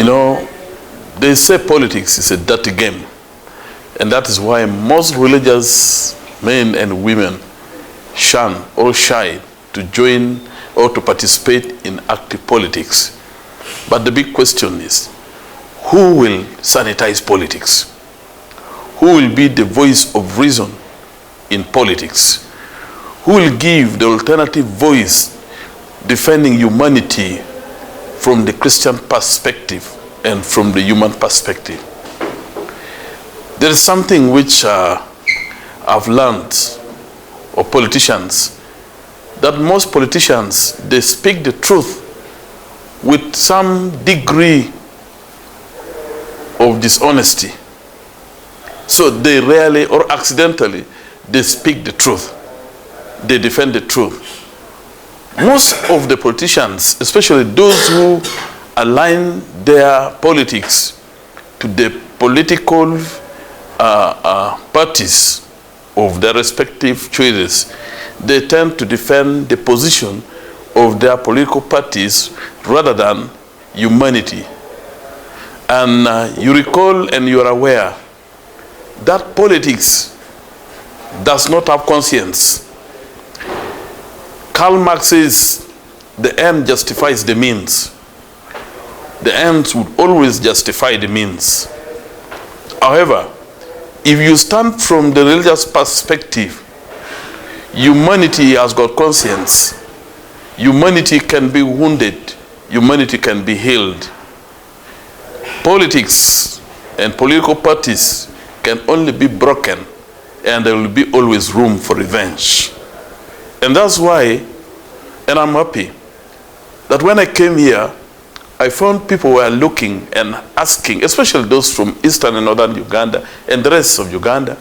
You know, they say politics is a dirty game. And that is why most religious men and women shun or shy to join or to participate in active politics. But the big question is, who will sanitize politics? Who will be the voice of reason in politics? Who will give the alternative voice defending humanity from the Christian perspective and from the human perspective? There is something which I've learned of politicians, that most politicians, they speak the truth with some degree of dishonesty. So they rarely or accidentally, they speak the truth. They defend the truth. Most of the politicians, especially those who align their politics to the political parties of their respective choices, they tend to defend the position of their political parties rather than humanity. And you recall and you are aware that politics does not have conscience. Karl Marx says the end justifies the means. The ends would always justify the means. However, if you stand from the religious perspective, humanity has got conscience. Humanity can be wounded. Humanity can be healed. Politics and political parties can only be broken, and there will be always room for revenge. And that's why, and I'm happy, that when I came here, I found people were looking and asking, especially those from eastern and northern Uganda and the rest of Uganda,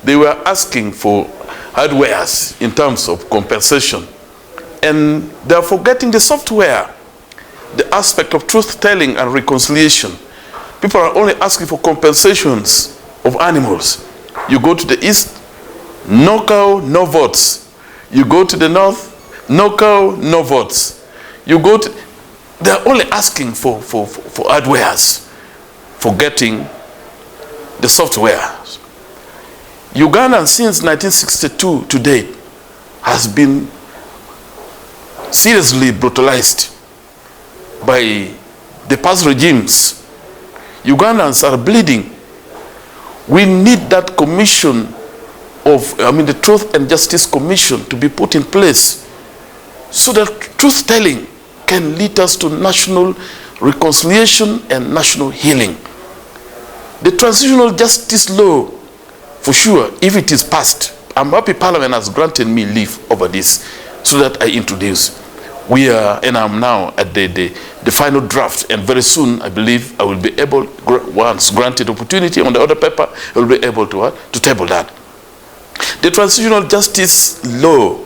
they were asking for hardwares in terms of compensation. And they're forgetting the software, the aspect of truth-telling and reconciliation. People are only asking for compensations of animals. You go to the east, no cow, no votes. You go to the north, no cow, no votes. You go to, they're only asking for hardwares, forgetting the software. Uganda since 1962 to date has been seriously brutalized by the past regimes. Ugandans are bleeding. We need that commission of, the Truth and Justice Commission to be put in place so that truth-telling can lead us to national reconciliation and national healing. The transitional justice law, for sure, if it is passed, I'm happy Parliament has granted me leave over this so that I introduce. We are, and I'm now at the final draft, and very soon I believe I will be able, once granted opportunity on the other paper, I will be able to table that. The transitional justice law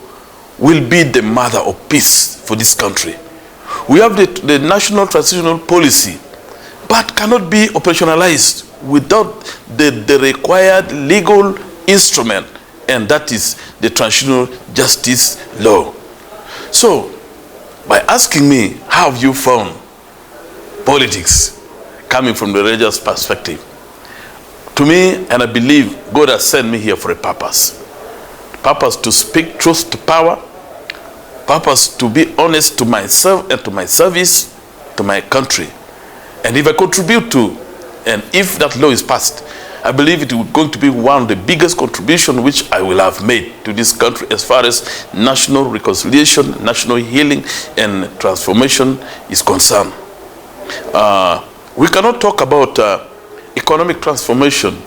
will be the mother of peace for this country. We have the national transitional policy, but cannot be operationalized without the required legal instrument, and that is the transitional justice law. So, by asking me, how have you found politics coming from the religious perspective? To me, and I believe God has sent me here for a purpose. Purpose to speak truth to power. Purpose to be honest to myself and to my service, to my country. And if I contribute to, and if that law is passed, I believe it is going to be one of the biggest contributions which I will have made to this country as far as national reconciliation, national healing, and transformation is concerned. We cannot talk about economic transformation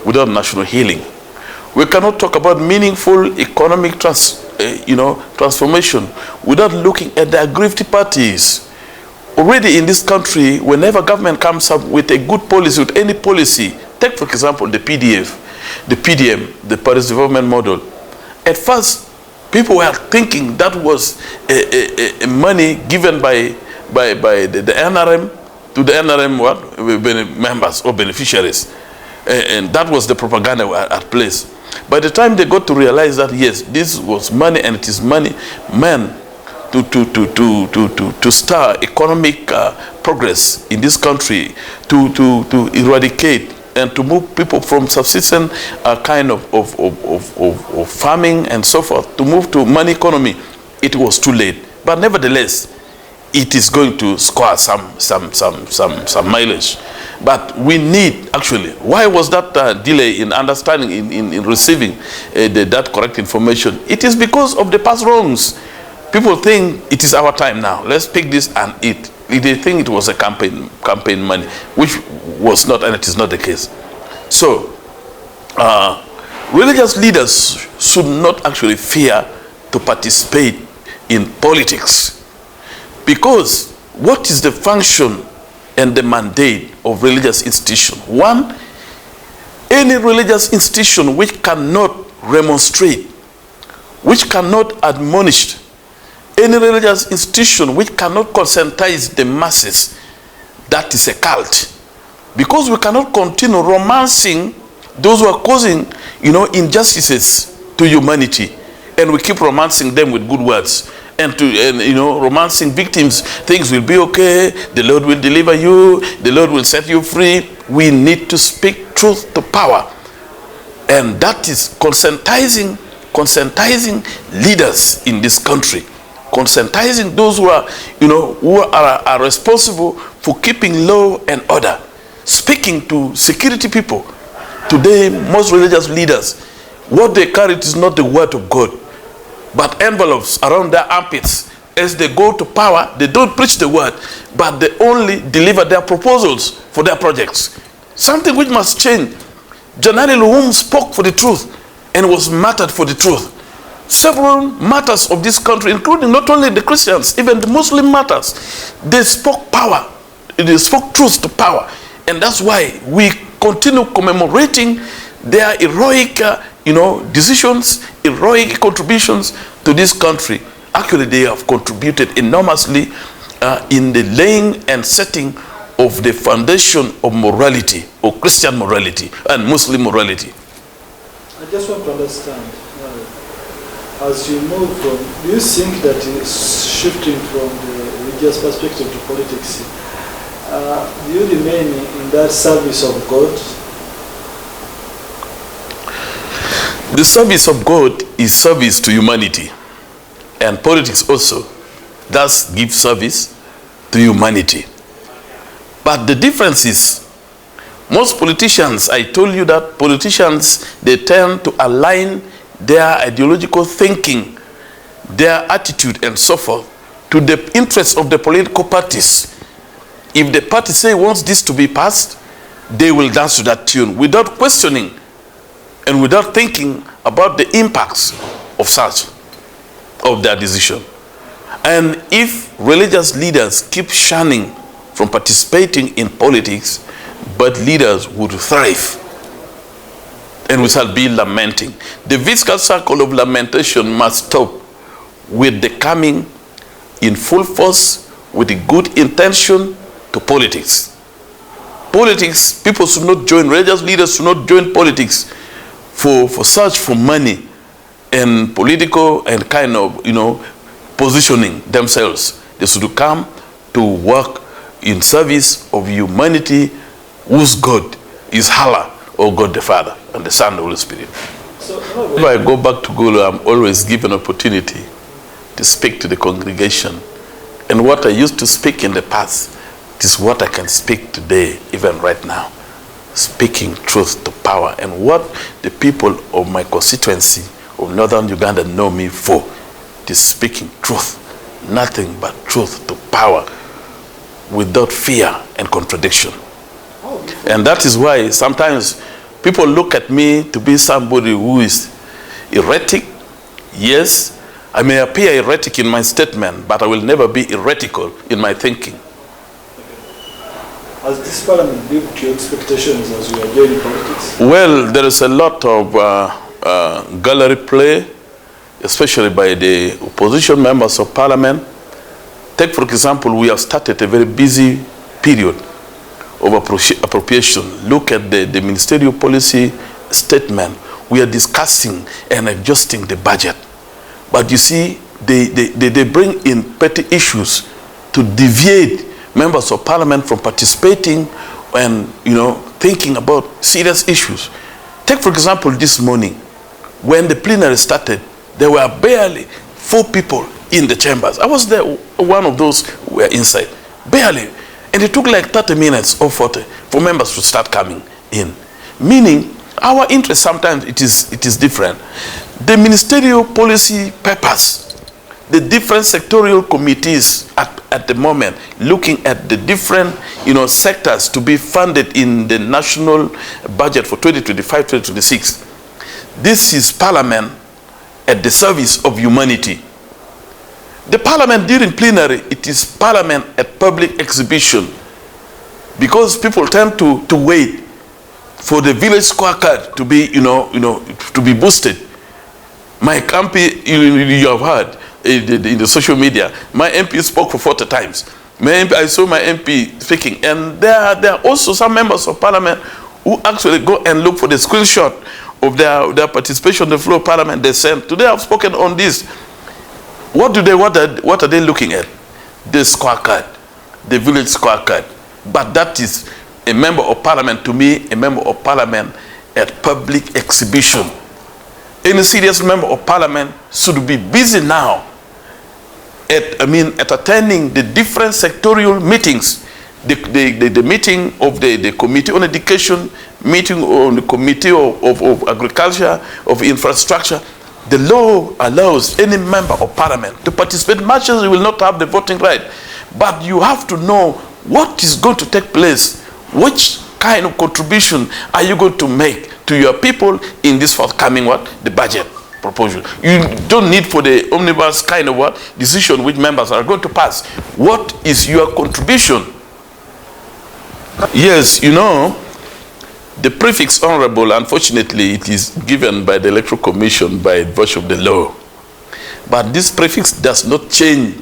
without national healing. We cannot talk about meaningful economic transformation without looking at the aggrieved parties. Already in this country, whenever government comes up with a good policy, with any policy, take for example the PDM, the Paris Development Model. At first, people were thinking that was a money given by the NRM to the NRM members or beneficiaries. And that was the propaganda at place. By the time they got to realize that, yes, this was money and it is money, men to stir economic progress in this country, to eradicate and to move people from subsistence kind of farming and so forth, to move to money economy, it was too late. But nevertheless, it is going to score some mileage. But we need, actually, why was that delay in understanding, in receiving that correct information? It is because of the past wrongs. People think it is our time now. Let's pick this and eat. They think it was a campaign money, which was not, and it is not the case. So, religious leaders should not actually fear to participate in politics, because what is the function and the mandate of religious institution? One, any religious institution which cannot remonstrate, which cannot admonish, any religious institution which cannot conscientize the masses, that is a cult. Because we cannot continue romancing those who are causing, injustices to humanity, and we keep romancing them with good words, and romancing victims. Things will be okay, the Lord will deliver you, the Lord will set you free. We need to speak truth to power, and that is conscientizing leaders in this country, conscientizing those who are, who are responsible for keeping law and order, speaking to security people. Today, most religious leaders, what they carry is not the word of God, but envelopes around their armpits. As they go to power, they don't preach the word, but they only deliver their proposals for their projects. Something which must change. General whom spoke for the truth and was martyred for the truth. Several martyrs of this country, including not only the Christians, even the Muslim martyrs, they spoke power. They spoke truth to power. And that's why we continue commemorating their heroic decisions, heroic contributions to this country. Actually, they have contributed enormously in the laying and setting of the foundation of morality, of Christian morality and Muslim morality. I just want to understand, as you move from, do you think that it's shifting from the religious perspective to politics? Do you remain in that service of God? The service of God is service to humanity, and politics also does give service to humanity. But the difference is, most politicians, I told you that politicians, they tend to align their ideological thinking, their attitude and so forth, to the interests of the political parties. If the party say wants this to be passed, they will dance to that tune without questioning and without thinking about the impacts of their decision. And if religious leaders keep shunning from participating in politics, but leaders would thrive, and we shall be lamenting. The vicious circle of lamentation must stop with the coming in full force with the good intention to politics. Politics, people should not join, religious leaders should not join politics for search for money and political and kind of, positioning themselves. They should come to work in service of humanity, whose God is Allah, or God the Father, and the Son, and the Holy Spirit. So, if I go back to Gulu, I'm always given opportunity to speak to the congregation. And what I used to speak in the past, it is what I can speak today, even right now. Speaking truth to power. And what the people of my constituency of Northern Uganda know me for, it is speaking truth. Nothing but truth to power, without fear and contradiction. And that is why sometimes people look at me to be somebody who is heretic. Yes, I may appear heretic in my statement, but I will never be heretical in my thinking. Has this parliament lived to your expectations as we are joining politics? Well, there is a lot of gallery play, especially by the opposition members of parliament. Take, for example, we have started a very busy period of appropriation. Look at the ministerial policy statement. We are discussing and adjusting the budget. But you see, they bring in petty issues to deviate members of parliament from participating and, thinking about serious issues. Take, for example, this morning, when the plenary started, there were barely 4 people in the chambers. I was there, one of those who were inside, barely. And it took like 30 minutes or 40 for members to start coming in. Meaning, our interest sometimes it is different. The ministerial policy papers, the different sectorial committees at the moment, looking at the different sectors to be funded in the national budget for 2025-2026. This is Parliament at the service of humanity. The Parliament during plenary, it is Parliament at public exhibition, because people tend to wait for the village scorecard to be to be boosted. My MP, you have heard in the social media, my MP spoke for 40 times. I saw my MP speaking, and there are also some members of Parliament who actually go and look for the screenshot of their participation on the floor of Parliament. They sent, today I've spoken on this. What are they looking at? The scorecard, the village scorecard. But that is a member of Parliament, to me, a member of Parliament at public exhibition. Any serious member of Parliament should be busy now at attending the different sectorial meetings, the meeting of the Committee on Education, meeting on the Committee of Agriculture, of Infrastructure. The law allows any member of Parliament to participate. Much as you will not have the voting right, but you have to know what is going to take place. Which kind of contribution are you going to make to your people in this forthcoming the budget proposal? You don't need for the omnibus kind of decision which members are going to pass. What is your contribution? Yes, the prefix honorable, unfortunately, it is given by the Electoral Commission by virtue of the law. But this prefix does not change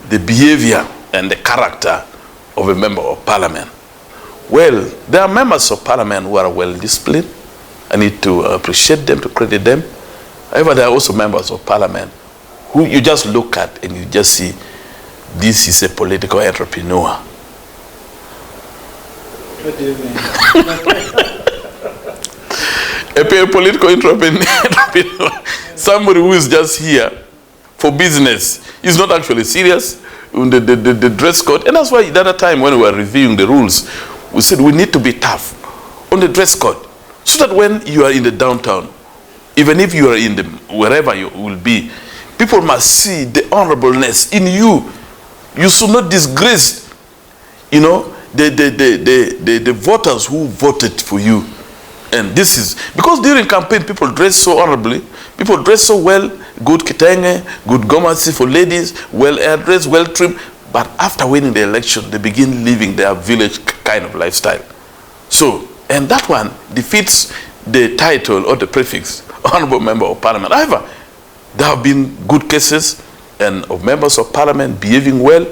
the behavior and the character of a member of Parliament. Well, there are members of Parliament who are well disciplined. I need to appreciate them, to credit them. However, there are also members of Parliament who you just look at and you just see, this is a political entrepreneur. What do you mean? A political entrepreneur, somebody who is just here for business. He's not actually serious. The dress code, and that's why the other time when we were reviewing the rules, we said we need to be tough on the dress code, so that when you are in the downtown, even if you are in the wherever you will be, people must see the honorableness in you. You should not disgrace, the voters who voted for you. And this is because during campaign people dress so honorably, people dress so well, good kitenge, good gomasi for ladies, well addressed, well trimmed. But after winning the election, they begin living their village kind of lifestyle. So, and that one defeats the title or the prefix, Honorable Member of Parliament. However, there have been good cases and of members of Parliament behaving well,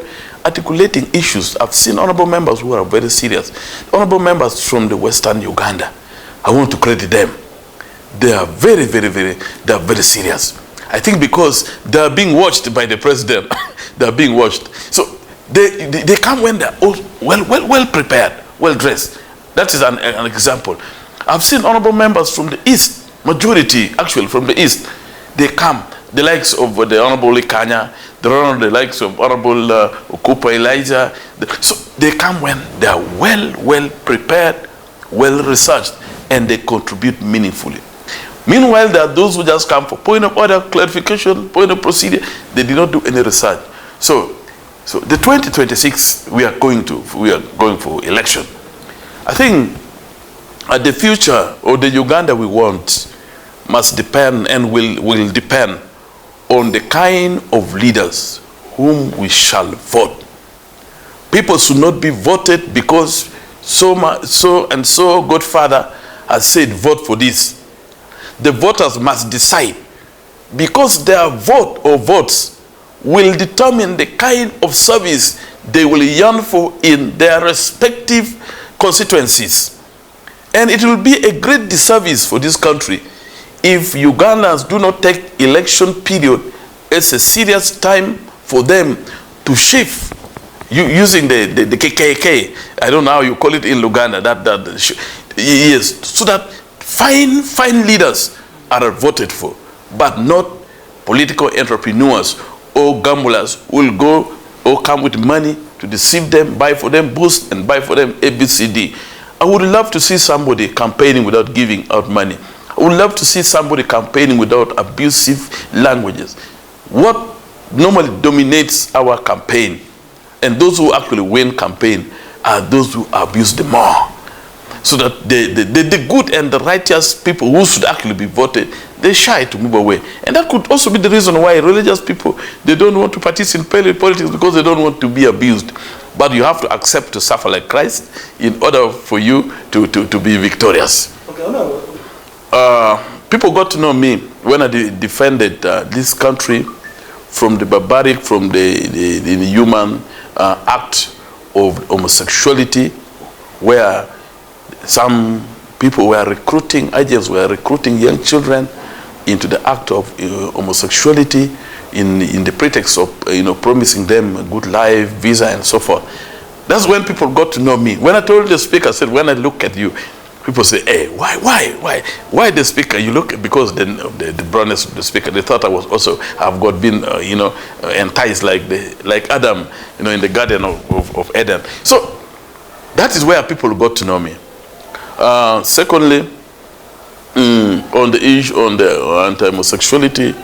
articulating issues. I've seen honorable members who are very serious. Honorable members from the Western Uganda, I want to credit them. They are very, very, very serious. I think because they are being watched by the president. They are being watched. So they come when they are all well prepared, well dressed. That is an example. I've seen honorable members from the East, majority actually from the East. They come, the likes of the Honorable Likanya, the likes of Honorable Okupa Elijah. So they come when they are well prepared, well researched, and they contribute meaningfully. Meanwhile, there are those who just come for point of order, clarification, point of procedure. They did not do any research. So the 2026 we are going for election. I think the future or the Uganda we want must depend and will depend on the kind of leaders whom we shall vote. People should not be voted because so and so Godfather has said vote for this. The voters must decide, because their vote or votes will determine the kind of service they will yearn for in their respective constituencies. And it will be a great disservice for this country if Ugandans do not take election period it's a serious time for them to shift. Using the KKK, I don't know how you call it in Uganda, yes, so that fine leaders are voted for, but not political entrepreneurs or gamblers who will go or come with money to deceive them, buy for them boost and buy for them ABCD. I would love to see somebody campaigning without giving out money. I would love to see somebody campaigning without abusive languages. What normally dominates our campaign, and those who actually win campaign, are those who abuse the more. So that the good and the righteous people who should actually be voted, they shy to move away. And that could also be the reason why religious people, they don't want to participate in politics, because they don't want to be abused. But you have to accept to suffer like Christ in order for you to be victorious. Okay, no. People got to know me when I defended this country from the barbaric, from the inhuman act of homosexuality, where some people were recruiting, agents were recruiting young children into the act of homosexuality in the pretext of promising them a good life, visa, and so forth. That's when people got to know me. When I told the speaker, I said, when I look at you, people say, hey, why the speaker? You look, because the brownness of the speaker, they thought I was also been enticed like Adam, in the Garden of Eden. So that is where people got to know me. Secondly, on the issue on the anti-homosexuality,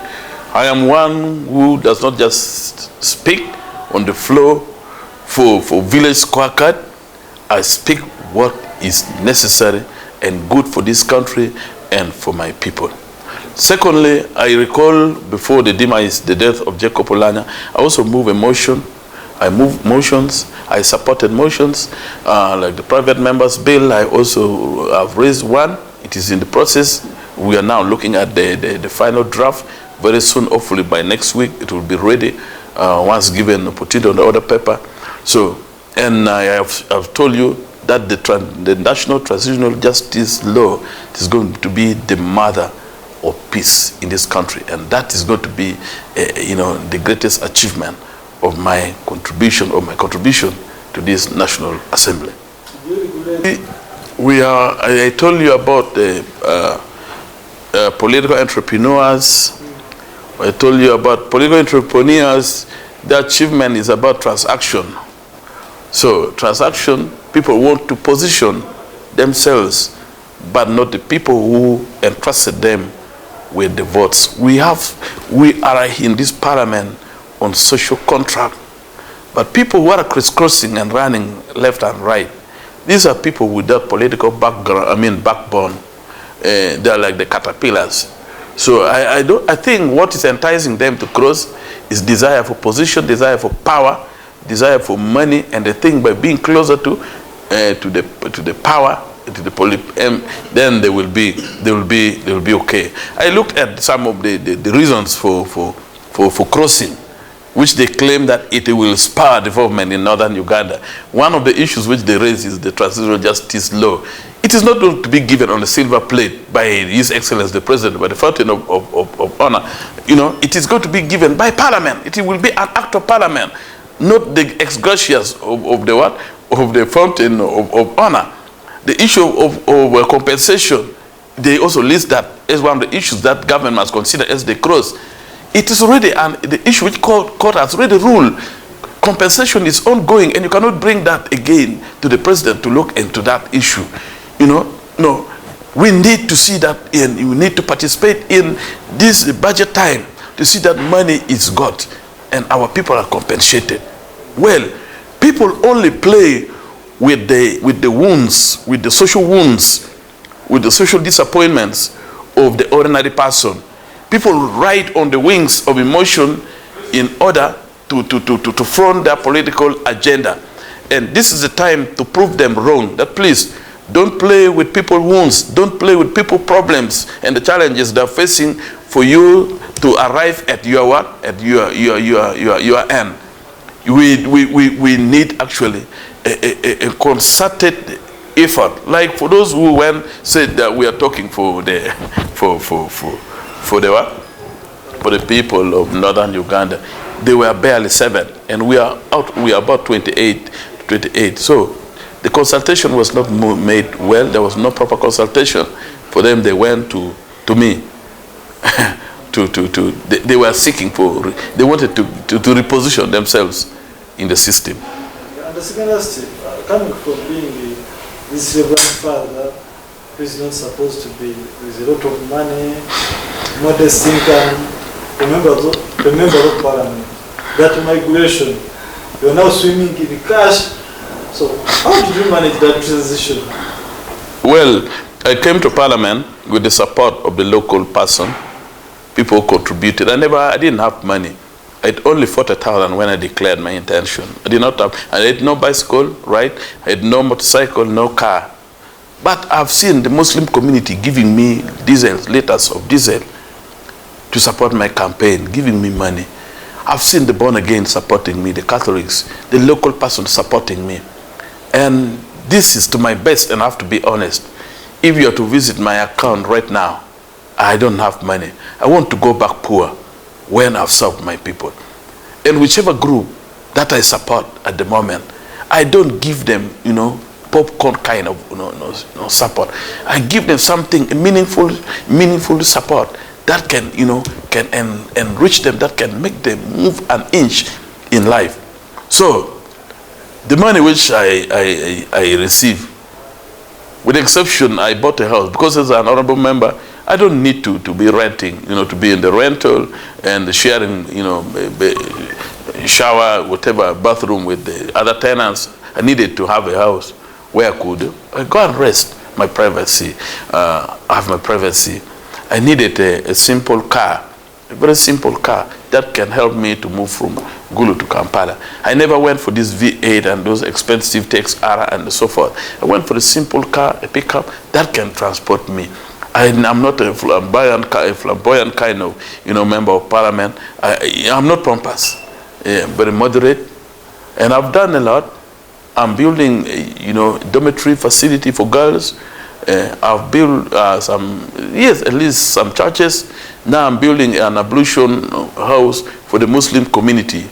I am one who does not just speak on the floor for village squawk. I speak what is necessary and good for this country and for my people. Secondly, I recall before the death of Jacob Olanya, I also moved a motion. I moved motions. I supported motions like the private members bill. I also have raised one. It is in the process. We are now looking at the final draft. Very soon, hopefully by next week, it will be ready once given, put it on the order paper. So, and I have told you that the National Transitional Justice Law is going to be the mother of peace in this country. And that is going to be, the greatest achievement of my contribution to this National Assembly. I told you about the political entrepreneurs. I told you about political entrepreneurs. The achievement is about transaction. So transaction, people want to position themselves, but not the people who entrusted them with the votes. We are in this parliament on social contract, but people who are crisscrossing and running left and right, these are people without political backbone. They are like the caterpillars. So I think what is enticing them to cross is desire for position, desire for power, desire for money, and they think by being closer to the power, to the then they will be okay. I looked at some of the reasons for crossing, which they claim that it will spur development in northern Uganda. One of the issues which they raise is the Transitional Justice Law. It is not going to be given on a silver plate by His Excellency the President, by the fountain of honor. It is going to be given by Parliament. It will be an act of Parliament, not the ex gracias of the what? Of the fountain of honor. The issue of compensation, they also list that as one of the issues that government must consider as they cross. It is already the issue which court has already ruled. Compensation is ongoing, and you cannot bring that again to the president to look into that issue. No, we need to see that, and you need to participate in this budget time to see that money is got and our people are compensated. Well, people only play with the wounds, with the social wounds, with the social disappointments of the ordinary person. People ride on the wings of emotion in order to front their political agenda. And this is the time to prove them wrong. That please, don't play with people's wounds. Don't play with people's problems and the challenges they're facing for you to arrive at your what? At your end. We need actually a concerted effort. Like for those who said that we are talking for the what? for the people of northern Uganda. They were barely 7, and we are about 28. So the consultation was not made well. There was no proper consultation for them. They went to me. They were seeking for, they wanted to reposition themselves in the system. And the second last, coming from being this reverend father, who is not supposed to be with a lot of money, modest income, a member of Parliament, that migration, you are now swimming in cash. So how did you manage that transition? Well, I came to Parliament with the support of the local person. People contributed. I didn't have money. I had only 40,000 when I declared my intention. I had no bicycle, right? I had no motorcycle, no car. But I've seen the Muslim community giving me liters of diesel to support my campaign, giving me money. I've seen the born again supporting me, the Catholics, the local person supporting me. And this is to my best, and I have to be honest. If you are to visit my account right now, I don't have money. I want to go back poor when I've served my people. And whichever group that I support at the moment, I don't give them, popcorn kind of support. I give them something meaningful support that can, can enrich them, that can make them move an inch in life. So the money which I receive, with the exception, I bought a house because as an honorable member, I don't need to be renting, to be in the rental and sharing, shower, whatever, bathroom with the other tenants. I needed to have a house where I could go and rest, my privacy, have my privacy. I needed a simple car, a very simple car that can help me to move from Gulu to Kampala. I never went for this V8 and those expensive TXR and so forth. I went for a simple car, a pickup that can transport me. I'm not a flamboyant kind of, member of Parliament. I'm not pompous, very moderate, and I've done a lot. I'm building, dormitory facility for girls. I've built at least some churches. Now I'm building an ablution house for the Muslim community,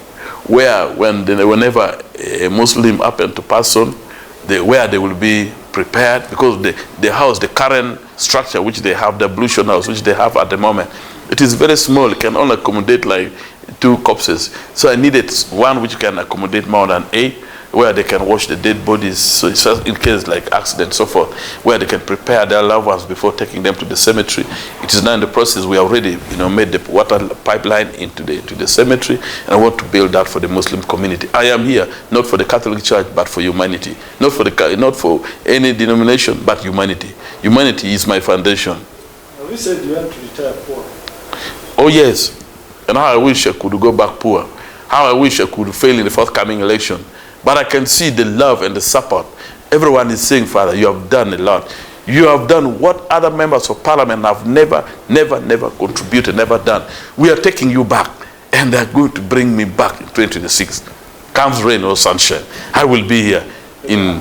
where whenever a Muslim happen to pass on, where they will be prepared, because the house, the current structure which they have, the ablution house which they have at the moment, it is very small. It can only accommodate like 2 corpses. So I needed one which can accommodate more than 8, where they can wash the dead bodies, so it's just in case like accident, so forth, where they can prepare their loved ones before taking them to the cemetery. It is now in the process. We already, made the water pipeline to the cemetery, and I want to build that for the Muslim community. I am here not for the Catholic Church, but for humanity. Not for any denomination, but humanity. Humanity is my foundation. You said you want to retire poor. Oh yes, and how I wish I could go back poor. How I wish I could fail in the forthcoming election. But I can see the love and the support. Everyone is saying, Father, you have done a lot. You have done what other members of Parliament have never contributed, never done. We are taking you back, and they're going to bring me back in 2026. Comes rain or sunshine, I will be here in...